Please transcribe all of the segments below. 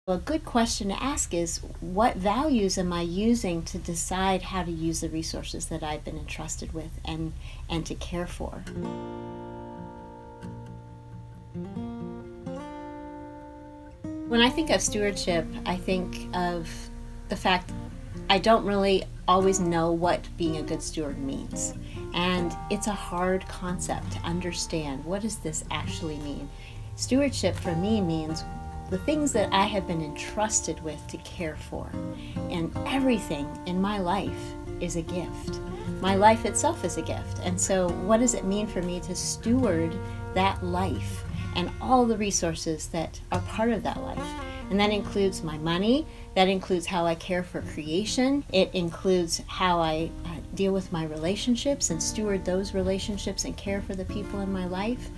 A good question to ask is, what values am I using to decide how to use the resources that I've been entrusted with and to care for? When I think of stewardship, I think of the fact I don't really always know what being a good steward means. And it's a hard concept to understand. What does this actually mean? Stewardship for me means the things that I have been entrusted with to care for. And everything in my life is a gift. My life itself is a gift. And so what does it mean for me to steward that life and all the resources that are part of that life? And that includes my money, that includes how I care for creation, it includes how I deal with my relationships and steward those relationships and care for the people in my life,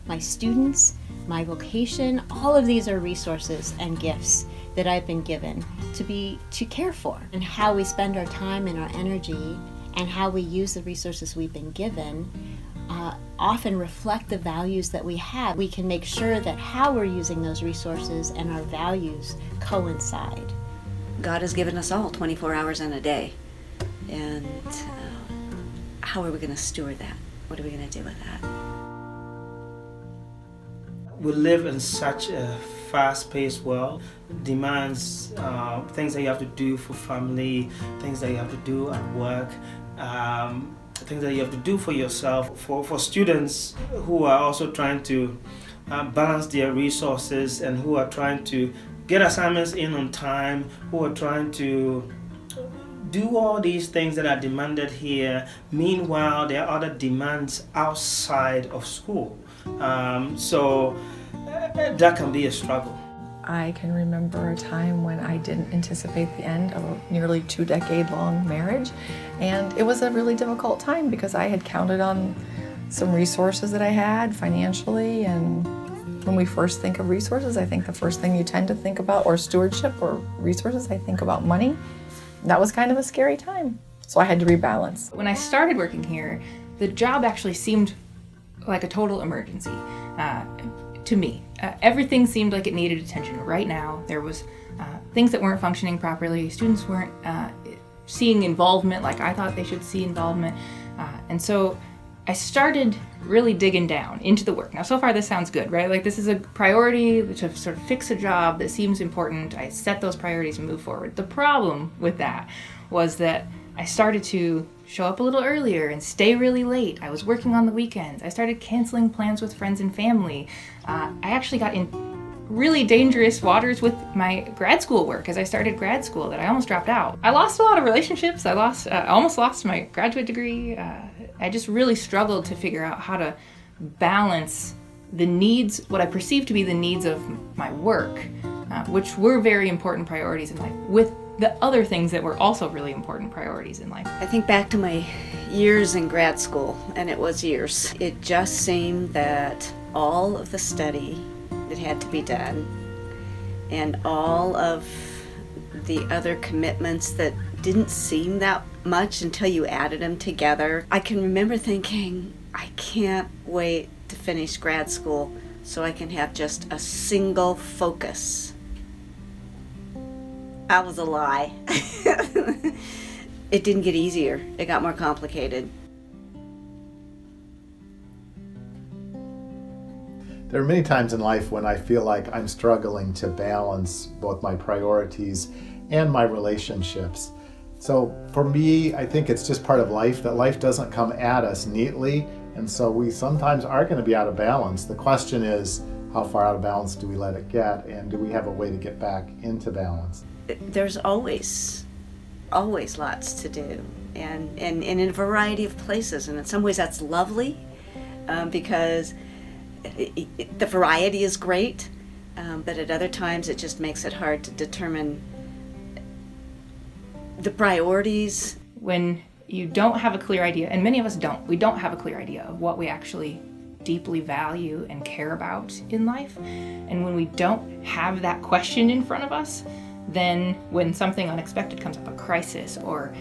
my students, my vocation. All of these are resources and gifts that I've been given to care for. And how we spend our time and our energy and how we use the resources we've been given often reflect the values that we have. We can make sure that how we're using those resources and our values coincide. God has given us all 24 hours in a day. And how are we going to steward that? What are we going to do with that? We live in such a fast-paced world. Demands things that you have to do for family, things that you have to do at work, things that you have to do for yourself. For students who are also trying to balance their resources and who are trying to get assignments in on time, who are trying to do all these things that are demanded here. Meanwhile, there are other demands outside of school. So that can be a struggle. I can remember a time when I didn't anticipate the end of a nearly 2-decade-long marriage, and it was a really difficult time because I had counted on some resources that I had financially, and when we first think of resources, I think the first thing you tend to think about, or stewardship or resources, I think about money. That was kind of a scary time, so I had to rebalance. When I started working here, the job actually seemed like a total emergency to me. Everything seemed like it needed attention right now. There was things that weren't functioning properly. Students weren't seeing involvement like I thought they should see involvement. And so I started really digging down into the work. Now, so far this sounds good, right? Like this is a priority to sort of fix a job that seems important. I set those priorities and move forward. The problem with that was that I started to show up a little earlier and stay really late. I was working on the weekends. I started canceling plans with friends and family. I actually got in really dangerous waters with my grad school work as I started grad school that I almost dropped out. I lost a lot of relationships. I almost lost my graduate degree. I just really struggled to figure out how to balance the needs, what I perceived to be the needs of my work, which were very important priorities in life, with the other things that were also really important priorities in life. I think back to my years in grad school, and it was years. It just seemed that all of the study that had to be done and all of the other commitments that didn't seem that much until you added them together. I can remember thinking, I can't wait to finish grad school so I can have just a single focus. That was a lie. It didn't get easier. It got more complicated. There are many times in life when I feel like I'm struggling to balance both my priorities and my relationships. So for me, I think it's just part of life, that life doesn't come at us neatly, and so we sometimes are going to be out of balance. The question is, how far out of balance do we let it get, and do we have a way to get back into balance? There's always lots to do, and in a variety of places, and in some ways that's lovely because the variety is great, but at other times it just makes it hard to determine the priorities. When you don't have a clear idea, and many of us don't, we don't have a clear idea of what we actually deeply value and care about in life, and when we don't have that question in front of us, then when something unexpected comes up, a crisis or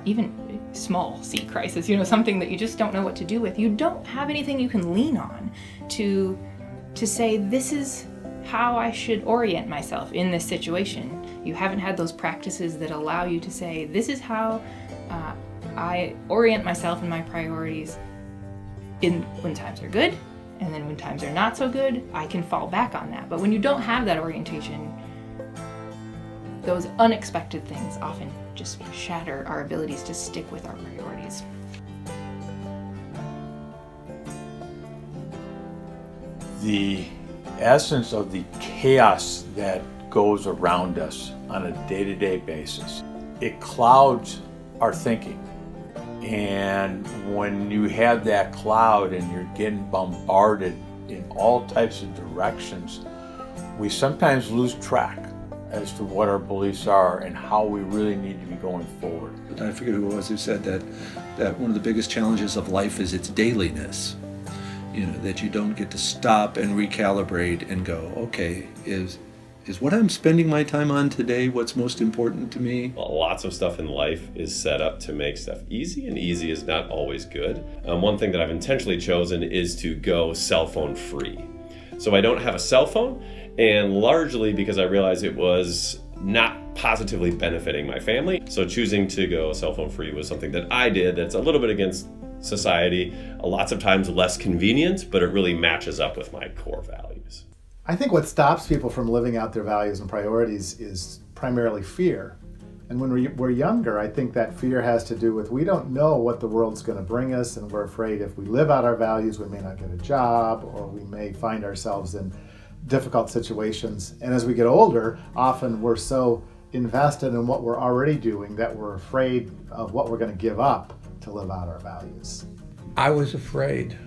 even small c crisis, something that you just don't know what to do with, you don't have anything you can lean on to say, this is how I should orient myself in this situation. You haven't had those practices that allow you to say, this is how I orient myself in my priorities when times are good, and then when times are not so good, I can fall back on that. But when you don't have that orientation, those unexpected things often just shatter our abilities to stick with our priorities. The essence of the chaos that goes around us on a day-to-day basis, it clouds our thinking. And when you have that cloud and you're getting bombarded in all types of directions, we sometimes lose track as to what our beliefs are and how we really need to be going forward. I forget who it was who said that one of the biggest challenges of life is its dailiness. You know, that you don't get to stop and recalibrate and go, okay, is what I'm spending my time on today what's most important to me? Lots of stuff in life is set up to make stuff easy, and easy is not always good. One thing that I've intentionally chosen is to go cell phone free. So I don't have a cell phone, and largely because I realized it was not positively benefiting my family. So choosing to go cell phone free was something that I did that's a little bit against society, lots of times less convenient, but it really matches up with my core values. I think what stops people from living out their values and priorities is primarily fear. And when we're younger, I think that fear has to do with we don't know what the world's going to bring us, and we're afraid if we live out our values, we may not get a job, or we may find ourselves in difficult situations. And as we get older, often we're so invested in what we're already doing that we're afraid of what we're going to give up to live out our values. I was afraid.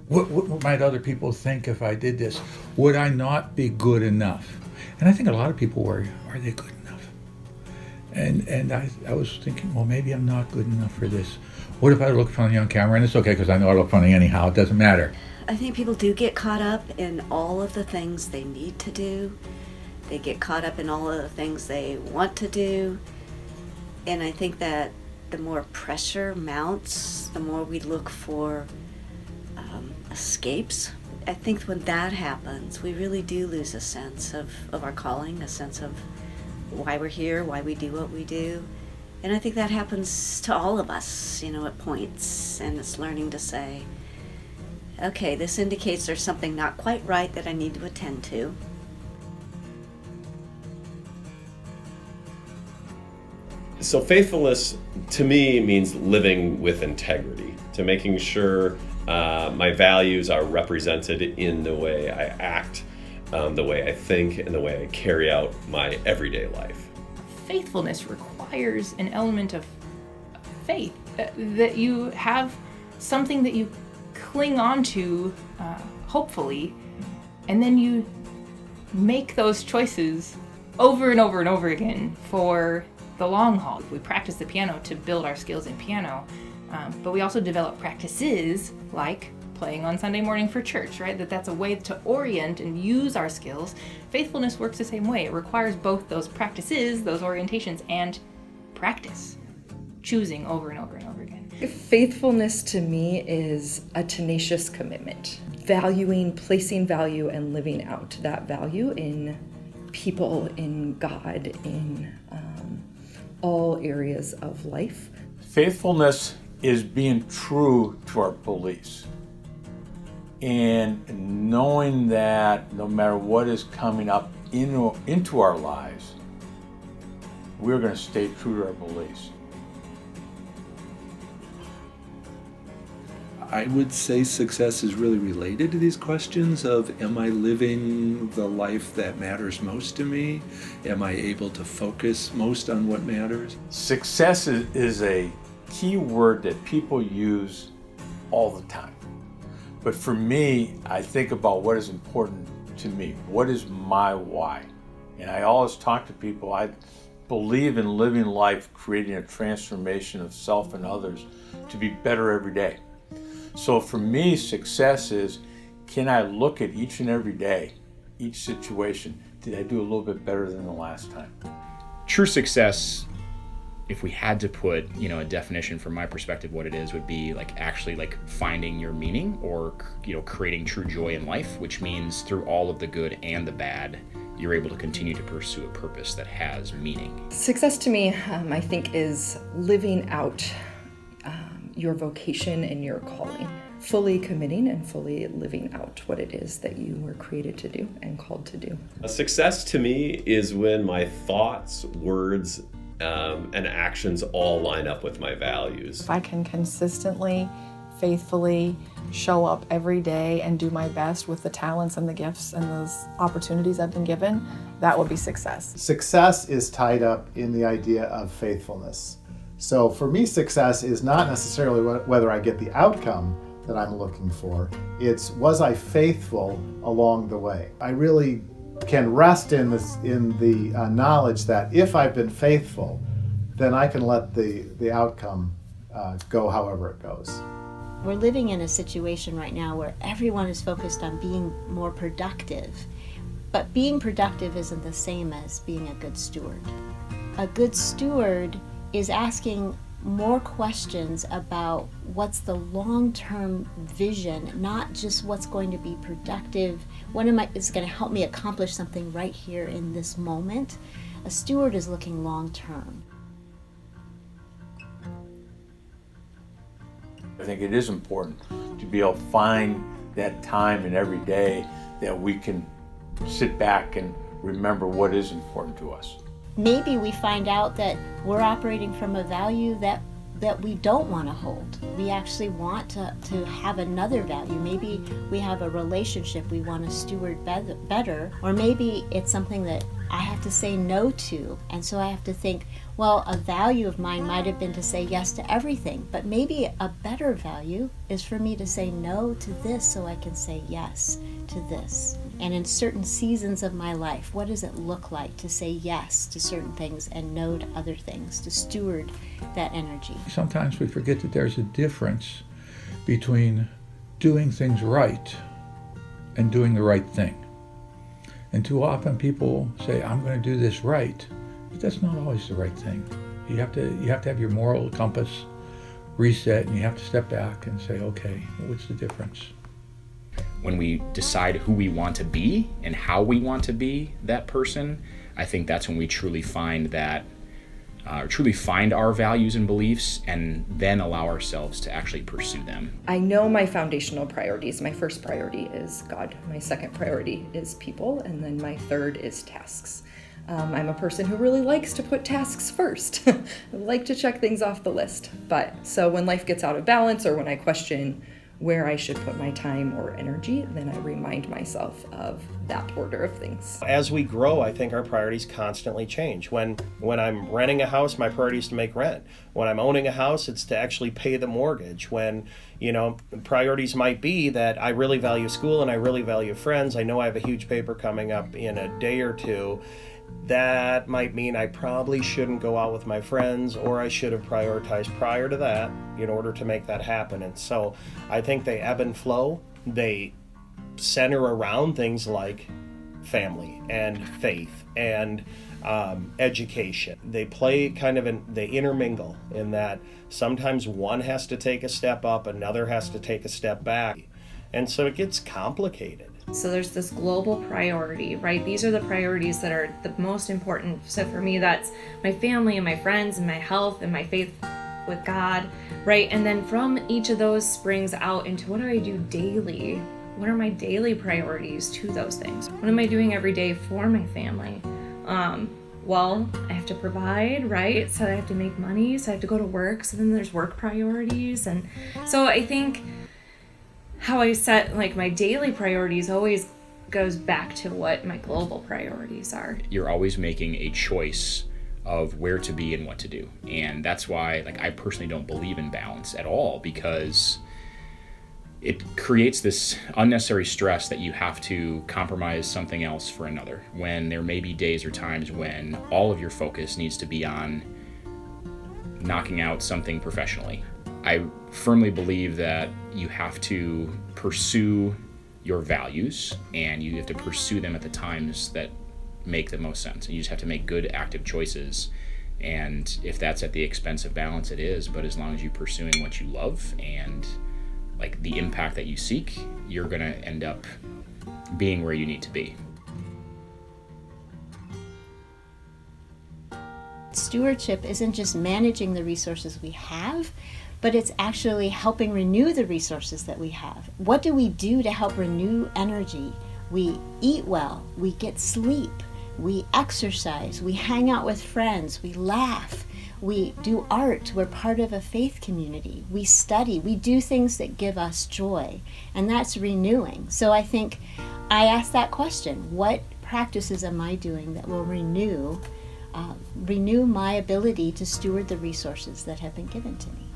What might other people think if I did this? Would I not be good enough? And I think a lot of people worry, are they good enough? And I was thinking, well, maybe I'm not good enough for this. What if I look funny on camera? And it's okay, because I know I look funny anyhow. It doesn't matter. I think people do get caught up in all of the things they need to do. They get caught up in all of the things they want to do. And I think that the more pressure mounts, the more we look for escapes. I think when that happens, we really do lose a sense of our calling, a sense of why we're here, why we do what we do. And I think that happens to all of us, at points. And it's learning to say, okay, this indicates there's something not quite right that I need to attend to. So faithfulness to me means living with integrity, to making sure my values are represented in the way I act, the way I think, and the way I carry out my everyday life. Faithfulness requires an element of faith, that you have something that you cling on to, hopefully, and then you make those choices over and over and over again for the long haul. We practice the piano to build our skills in piano, but we also develop practices like playing on Sunday morning for church, right? That's a way to orient and use our skills. Faithfulness works the same way. It requires both those practices, those orientations, and practice, choosing over and over and over again. Faithfulness to me is a tenacious commitment, placing value and living out that value in people, in God, in all areas of life. Faithfulness is being true to our beliefs and knowing that no matter what is coming up into our lives, we're going to stay true to our beliefs. I would say success is really related to these questions of, am I living the life that matters most to me? Am I able to focus most on what matters? Success is a key word that people use all the time. But for me, I think about what is important to me. What is my why? And I always talk to people, I believe in living life, creating a transformation of self and others to be better every day. So for me, success is, can I look at each and every day, each situation, did I do a little bit better than the last time? True success if we had to put, a definition from my perspective, what it is would be actually finding your meaning, or, creating true joy in life, which means through all of the good and the bad, you're able to continue to pursue a purpose that has meaning. Success to me, I think, is living out your vocation and your calling. Fully committing and fully living out what it is that you were created to do and called to do. A success to me is when my thoughts, words, and actions all line up with my values. If I can consistently, faithfully show up every day and do my best with the talents and the gifts and those opportunities I've been given, that would be success. Success is tied up in the idea of faithfulness. So for me, success is not necessarily whether I get the outcome that I'm looking for. It's, was I faithful along the way? I really can rest in the knowledge that if I've been faithful, then I can let the outcome go however it goes. We're living in a situation right now where everyone is focused on being more productive, but being productive isn't the same as being a good steward. A good steward is asking more questions about what's the long-term vision, not just what's going to be productive, is going to help me accomplish something right here in this moment. A steward is looking long-term. I think it is important to be able to find that time in every day that we can sit back and remember what is important to us. Maybe we find out that we're operating from a value that we don't want to hold. We actually want to have another value. Maybe we have a relationship we want to steward better, or maybe it's something that I have to say no to. And so I have to think, well, a value of mine might have been to say yes to everything, but maybe a better value is for me to say no to this so I can say yes to this. And in certain seasons of my life, what does it look like to say yes to certain things and no to other things, to steward that energy? Sometimes we forget that there's a difference between doing things right and doing the right thing. And too often people say, I'm going to do this right, but that's not always the right thing. You have to have your moral compass reset, and you have to step back and say, okay, what's the difference? When we decide who we want to be and how we want to be that person, I think that's when we truly find our values and beliefs, and then allow ourselves to actually pursue them. I know my foundational priorities. My first priority is God. My second priority is people. And then my third is tasks. I'm a person who really likes to put tasks first. I like to check things off the list. So when life gets out of balance, or when I question where I should put my time or energy, then I remind myself of that order of things. As we grow, I think our priorities constantly change. When I'm renting a house, my priority is to make rent. When I'm owning a house, it's to actually pay the mortgage. When, priorities might be that I really value school and I really value friends. I know I have a huge paper coming up in a day or two. That might mean I probably shouldn't go out with my friends, or I should have prioritized prior to that in order to make that happen. And so I think they ebb and flow. They center around things like family and faith and education. They play they intermingle in that sometimes one has to take a step up, another has to take a step back. And so it gets complicated. So there's this global priority, right? These are the priorities that are the most important. So for me, that's my family and my friends and my health and my faith with God, right? And then from each of those springs out into, what do I do daily? What are my daily priorities to those things? What am I doing every day for my family? Well, I have to provide, right? So I have to make money, so I have to go to work. So then there's work priorities. And so I think how I set my daily priorities always goes back to what my global priorities are. You're always making a choice of where to be and what to do. And that's why I personally don't believe in balance at all, because it creates this unnecessary stress that you have to compromise something else for another, when there may be days or times when all of your focus needs to be on knocking out something professionally. I firmly believe that you have to pursue your values, and you have to pursue them at the times that make the most sense. And you just have to make good, active choices And if that's at the expense of balance, it is. But as long as you're pursuing what you love and like the impact that you seek, you're going to end up being where you need to be. Stewardship isn't just managing the resources we have, but it's actually helping renew the resources that we have. What do we do to help renew energy? We eat well, we get sleep, we exercise, we hang out with friends, we laugh, we do art, we're part of a faith community, we study, we do things that give us joy, and that's renewing. So I think I asked that question, what practices am I doing that will renew my ability to steward the resources that have been given to me?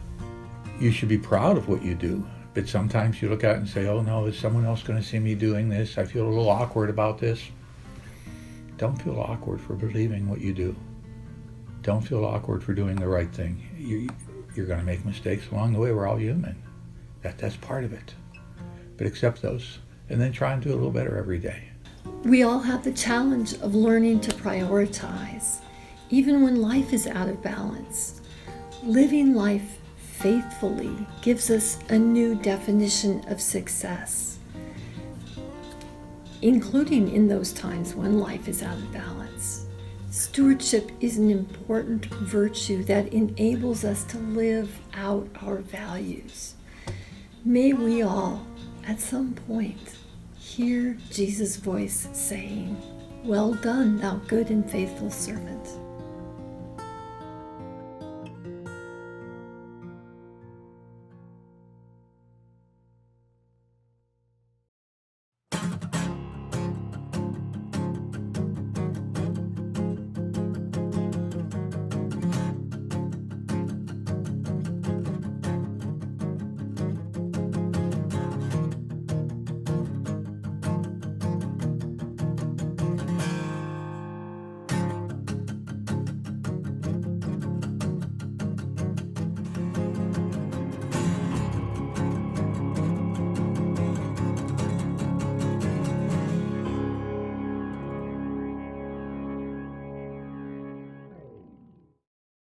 You should be proud of what you do, but sometimes you look out and say, oh no, is someone else going to see me doing this? I feel a little awkward about this. Don't feel awkward for believing what you do. Don't feel awkward for doing the right thing. You're going to make mistakes along the way. We're all human. That's part of it. But accept those and then try and do a little better every day. We all have the challenge of learning to prioritize, even when life is out of balance. Living life faithfully gives us a new definition of success, including in those times when life is out of balance. Stewardship is an important virtue that enables us to live out our values. May we all, at some point, hear Jesus' voice saying, "Well done, thou good and faithful servant."